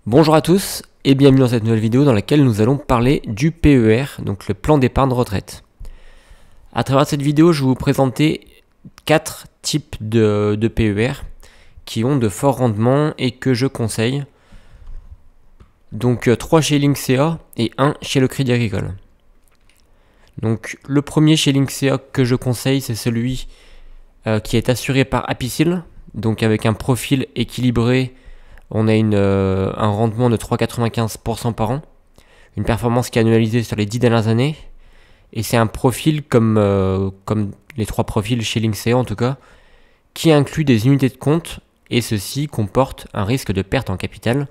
Bonjour à tous et bienvenue dans cette nouvelle vidéo dans laquelle nous allons parler du PER, donc le plan d'épargne retraite. À travers cette vidéo, je vais vous présenter 4 types de PER qui ont de forts rendements et que je conseille. Donc 3 chez Linksea et 1 chez le Crédit Agricole. Donc le premier chez Linksea que je conseille, c'est celui qui est assuré par Apicil, donc avec un profil équilibré. On a un rendement de 3,95% par an, une performance qui est annualisée sur les 10 dernières années, et c'est un profil comme les 3 profils chez Linksea en tout cas, qui inclut des unités de compte, et ceci comporte un risque de perte en capital.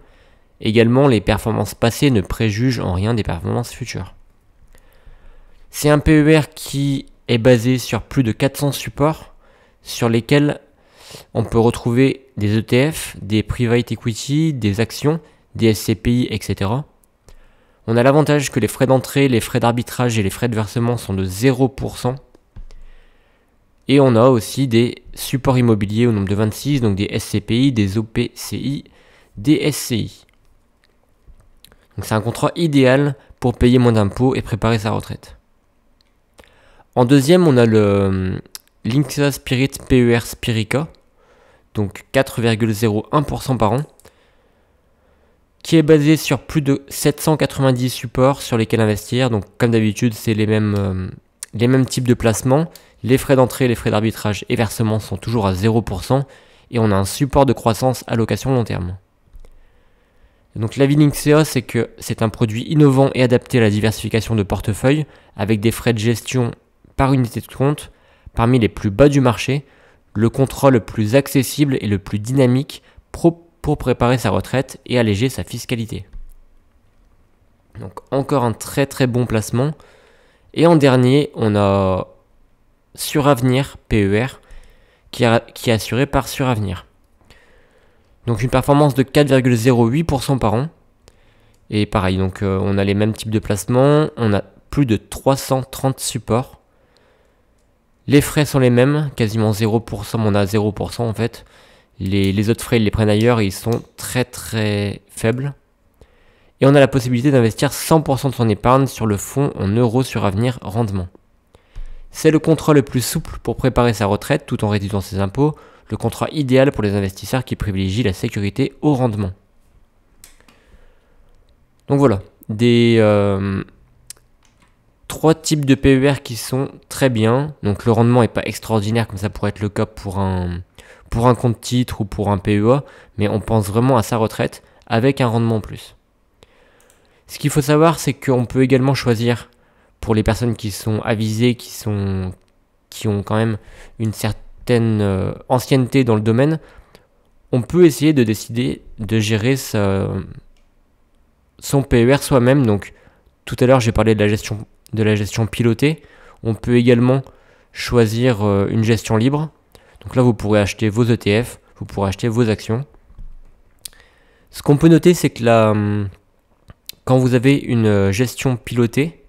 Également, les performances passées ne préjugent en rien des performances futures. C'est un PER qui est basé sur plus de 400 supports, sur lesquels on peut retrouver des ETF, des private equity, des actions, des SCPI, etc. On a l'avantage que les frais d'entrée, les frais d'arbitrage et les frais de versement sont de 0%. Et on a aussi des supports immobiliers au nombre de 26, donc des SCPI, des OPCI, des SCI. Donc c'est un contrat idéal pour payer moins d'impôts et préparer sa retraite. En deuxième, on a le Linksea Spirit PER Spirica, donc 4,01% par an, qui est basé sur plus de 790 supports sur lesquels investir. Donc comme d'habitude, c'est les mêmes types de placements. Les frais d'entrée, les frais d'arbitrage et versement sont toujours à 0%, et on a un support de croissance à location long terme. Donc l'avis Linksea, c'est que c'est un produit innovant et adapté à la diversification de portefeuille, avec des frais de gestion par unité de compte parmi les plus bas du marché, le contrat le plus accessible et le plus dynamique pour préparer sa retraite et alléger sa fiscalité. Donc encore un très très bon placement. Et en dernier, on a Suravenir PER qui est assuré par Suravenir. Donc une performance de 4,08% par an. Et pareil, donc on a les mêmes types de placements, on a plus de 330 supports. Les frais sont les mêmes, quasiment 0%, mais on a 0% en fait. Les autres frais, ils les prennent ailleurs et ils sont très très faibles. Et on a la possibilité d'investir 100% de son épargne sur le fonds en euros Suravenir rendement. C'est le contrat le plus souple pour préparer sa retraite tout en réduisant ses impôts, le contrat idéal pour les investisseurs qui privilégient la sécurité au rendement. Donc voilà, des 3 types de PER qui sont très bien. Donc le rendement n'est pas extraordinaire comme ça pourrait être le cas pour un compte titre ou pour un PEA, mais on pense vraiment à sa retraite avec un rendement en plus. Ce qu'il faut savoir, c'est qu'on peut également choisir, pour les personnes qui sont avisées, qui ont quand même une certaine ancienneté dans le domaine, on peut essayer de décider de gérer son PER soi-même. Donc tout à l'heure j'ai parlé de la gestion pilotée. On peut également choisir une gestion libre. Donc là vous pourrez acheter vos ETF, vous pourrez acheter vos actions. Ce qu'on peut noter, c'est que quand vous avez une gestion pilotée,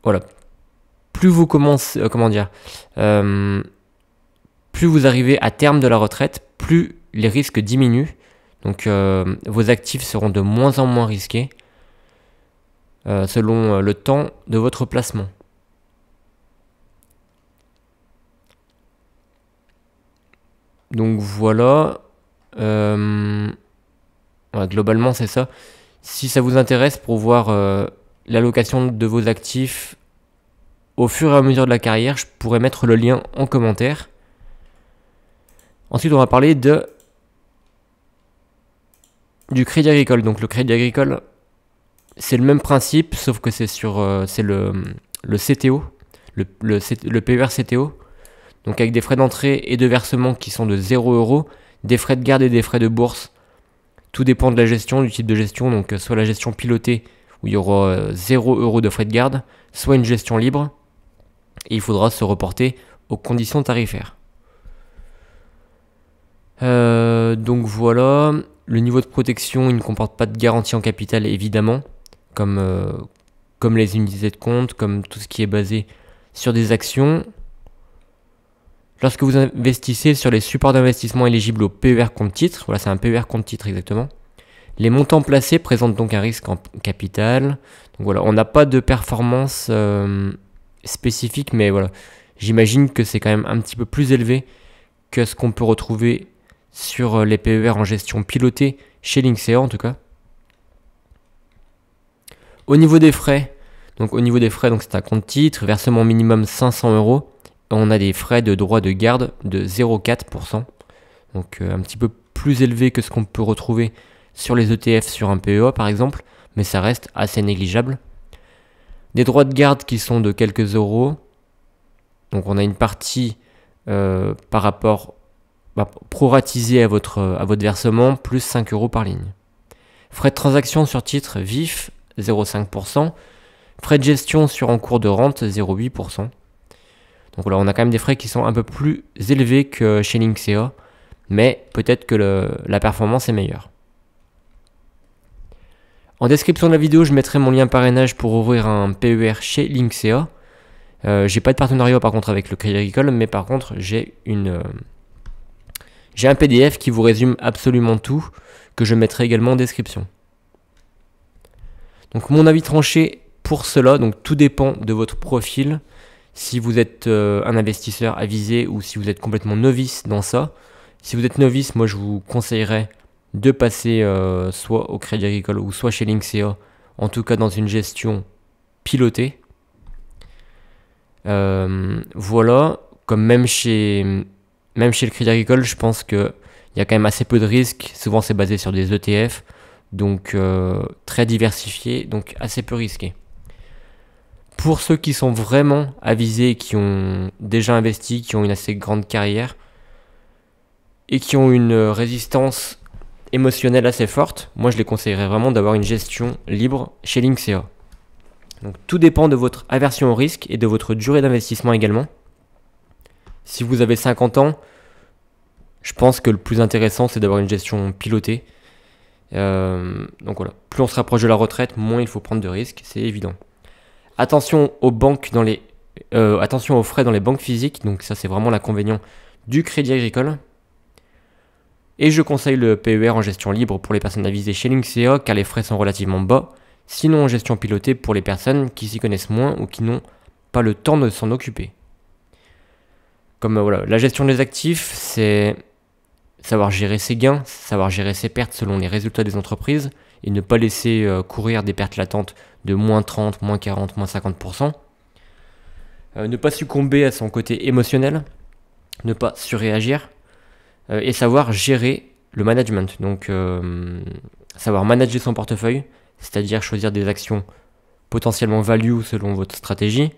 voilà, plus vous plus vous arrivez à terme de la retraite, plus les risques diminuent. Donc vos actifs seront de moins en moins risqués selon le temps de votre placement. Donc voilà, globalement c'est ça. Si ça vous intéresse pour voir l'allocation de vos actifs au fur et à mesure de la carrière, je pourrais mettre le lien en commentaire. Ensuite on va parler du Crédit Agricole. Donc le Crédit Agricole, c'est le même principe, sauf que c'est le CTO, le PER CTO. Donc avec des frais d'entrée et de versement qui sont de 0€, des frais de garde et des frais de bourse. Tout dépend de la gestion, du type de gestion. Donc soit la gestion pilotée où il y aura 0€ de frais de garde, soit une gestion libre. Et il faudra se reporter aux conditions tarifaires. Donc voilà, le niveau de protection, il ne comporte pas de garantie en capital évidemment, comme les unités de compte, comme tout ce qui est basé sur des actions. Lorsque vous investissez sur les supports d'investissement éligibles au PER compte titre, voilà, c'est un PER compte titre exactement, les montants placés présentent donc un risque en capital. Donc voilà, on n'a pas de performance spécifique, mais voilà, j'imagine que c'est quand même un petit peu plus élevé que ce qu'on peut retrouver sur les PER en gestion pilotée chez Linksea en tout cas. Au niveau des frais, donc c'est un compte titre, versement minimum 500 €. On a des frais de droit de garde de 0,4%, donc un petit peu plus élevé que ce qu'on peut retrouver sur les ETF sur un PEA par exemple, mais ça reste assez négligeable. Des droits de garde qui sont de quelques euros, donc on a une partie par rapport proratisée à votre versement, plus 5 € par ligne. Frais de transaction sur titre vif, 0,5%. Frais de gestion sur en cours de rente, 0,8%. Donc voilà, on a quand même des frais qui sont un peu plus élevés que chez Linksea, mais peut-être que la performance est meilleure. En description de la vidéo, je mettrai mon lien parrainage pour ouvrir un PER chez Linksea. J'ai pas de partenariat par contre avec le Crédit Agricole, mais par contre j'ai un PDF qui vous résume absolument tout, que je mettrai également en description. Donc mon avis tranché pour cela, donc tout dépend de votre profil. Si vous êtes un investisseur avisé ou si vous êtes complètement novice dans ça. Si vous êtes novice, moi je vous conseillerais de passer soit au Crédit Agricole ou soit chez Linksea, en tout cas dans une gestion pilotée. Voilà, comme même chez le Crédit Agricole, je pense qu'il y a quand même assez peu de risques. Souvent c'est basé sur des ETF, donc très diversifié, donc assez peu risqué. Pour ceux qui sont vraiment avisés, qui ont déjà investi, qui ont une assez grande carrière et qui ont une résistance émotionnelle assez forte, moi je les conseillerais vraiment d'avoir une gestion libre chez Linksea. Donc tout dépend de votre aversion au risque et de votre durée d'investissement également. Si vous avez 50 ans, je pense que le plus intéressant c'est d'avoir une gestion pilotée. Donc voilà, plus on se rapproche de la retraite, moins il faut prendre de risques, c'est évident. Attention aux banques attention aux frais dans les banques physiques, donc ça c'est vraiment l'inconvénient du Crédit Agricole. Et je conseille le PER en gestion libre pour les personnes avisées chez Linksea car les frais sont relativement bas, sinon en gestion pilotée pour les personnes qui s'y connaissent moins ou qui n'ont pas le temps de s'en occuper. Comme voilà, la gestion des actifs, c'est savoir gérer ses gains, savoir gérer ses pertes selon les résultats des entreprises et ne pas laisser courir des pertes latentes de moins 30, moins 40, moins 50%. Ne pas succomber à son côté émotionnel, ne pas surréagir et savoir gérer le management. Donc savoir manager son portefeuille, c'est-à-dire choisir des actions potentiellement value selon votre stratégie,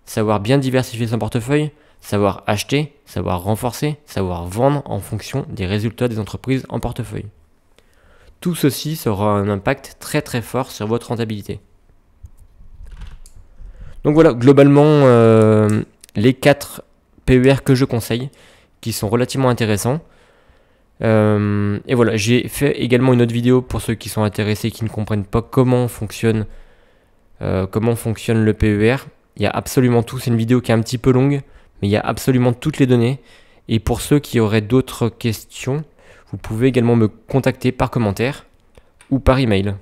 savoir bien diversifier son portefeuille, savoir acheter, savoir renforcer, savoir vendre en fonction des résultats des entreprises en portefeuille. Tout ceci aura un impact très très fort sur votre rentabilité. Donc voilà, globalement, les 4 PER que je conseille, qui sont relativement intéressants. Et voilà, j'ai fait également une autre vidéo pour ceux qui sont intéressés, qui ne comprennent pas comment fonctionne le PER. Il y a absolument tout, c'est une vidéo qui est un petit peu longue, mais il y a absolument toutes les données. Et pour ceux qui auraient d'autres questions, vous pouvez également me contacter par commentaire ou par email.